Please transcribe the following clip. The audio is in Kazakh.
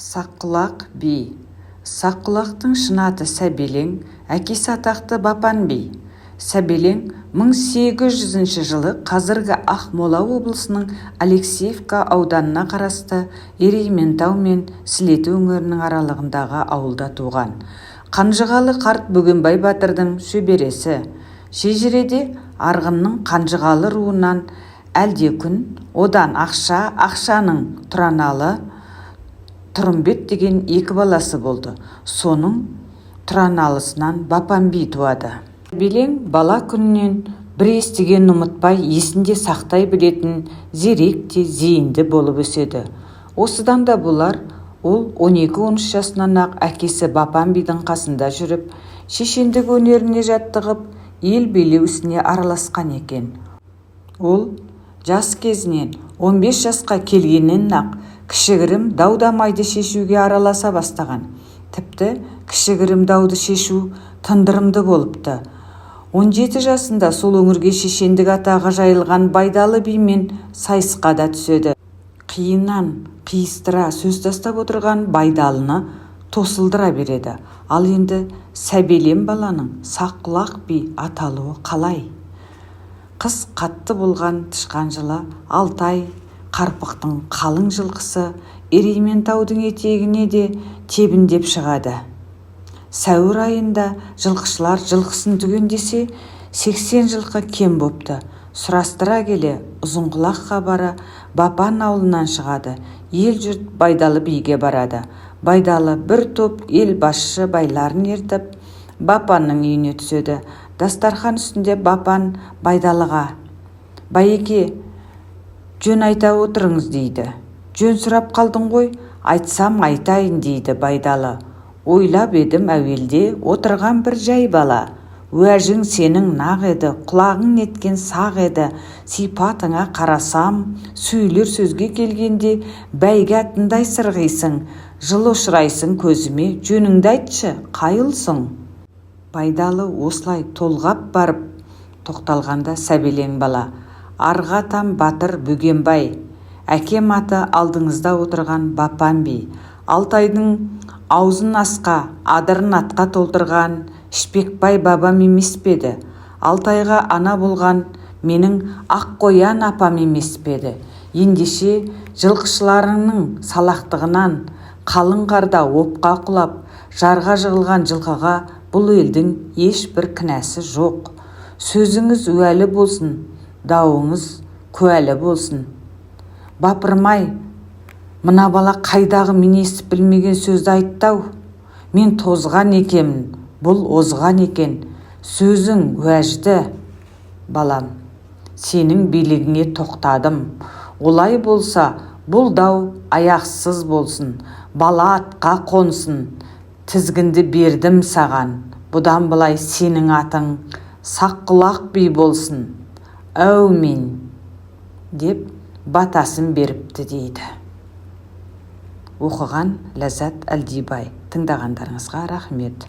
Саққұлақ би. Саққұлақтың шын аты Сәбелең, әкесі атақты Бапан би. Сәбелең 1800 жылы қазіргі Ақмола облысының Алексеевка ауданына қарасты Ерейментау мен Сілеті өңірінің аралығындағы ауылда туған. Қанжығалы қарт Бөгенбай батырдың шөбересі. Шежіреде Арғынның Қанжығалы руынан Әлдекүн, одан Ақшаның Тұраналы, Тұрымбет деген екі баласы болды. Соның Тұраналысынан Бапан би туады. Сәбелең бала күнінен бір естіген ұмытпай, есінде сақтай білетін зерек те зейінді болып өседі. Осыдан да болар, ол 12-13 жасынан ақ әкесі Бапан бидің қасында жүріп, шешендік өнеріне жаттығып, ел билеу ісіне араласқан екен. Ол жас кезінен 15 жасқа келгеннен ақ кішігірім дау-дамайды шешуге араласа бастаған. Тіпті кішігірім дауды шешу тындырымды болыпты. 17 жасында сол өңірге шешендік атағы жайылған Байдалы бимен сайысқа да түседі. Қиыннан қиыстыра сөз тастап отырған Байдалыны тосылдыра береді. Ал енді Сәбелең баланың Саққұлақ би аталуы қалай? Қыс қатты болған тышқан жылы Алтай Қарпықтың қалың жылқысы Ерейментаудың етегіне де тебіндеп шығады. Сәуір айында жылқышылар жылқысын түгендесе 80 жылқы кем бопты. Сұрастыра келе Ұзынқұлақ хабары Бапан ауылынан шығады. Ел жұрт Байдалы биге барады. Байдалы бір топ ел басшы байларын ертіп Бапанның үйіне түседі. Дастархан үстінде Бапан Байдалыға: «Байеке, жөн айта отырыңыз» дейді. «Жөн сұрап қалдың ғой, айтсам айтайын» дейді Байдалы. «Ойлап едім әуелде отырған бір жай бала. Уәжің сенің нақ еді, құлағың неткен сақ еді. Сипатыңа қарасам, сөйлер сөзге келгенде бәйге атындай сырғисың. Жылы ұшырайсың көзіме, жөніңді айтшы, қайылсың?» Байдалы осылай толғап барып тоқталғанда Сәбелең бала: «Арғы атам батыр Бөгенбай, әкем аты алдыңызда отырған Бапан би. Алтайдың аузын асқа, адырын атқа толтырған Ішпекбай бабам емес пе еді? Алтайға ана болған менің Аққоян апам емес пе еді? Ендеше жылқышыларының салақтығынан қалың қарда опқа құлап, жарға жығылған жылқыға бұл елдің ешбір кінәсі жоқ. Сөзіңіз уәлі болсын, дауыңыз куәлі болсын». «Бапырмай, мына бала қайдағы мен естіп білмеген сөзді айтты-ау. Мен тозған екемін, бұл озған екен. Сөзің уәжді. Балам, сенің билігіңе тоқтадым. Олай болса, бұл дау аяқсыз болсын. Бала атқа қонсын. Тізгінді бердім саған. Бұдан былай сенің атың Саққұлақ би болсын. Әумин» деп батасын беріпті дейді. Оқыған Ләззат Әлдибай. Тыңдағандарыңызға рахмет.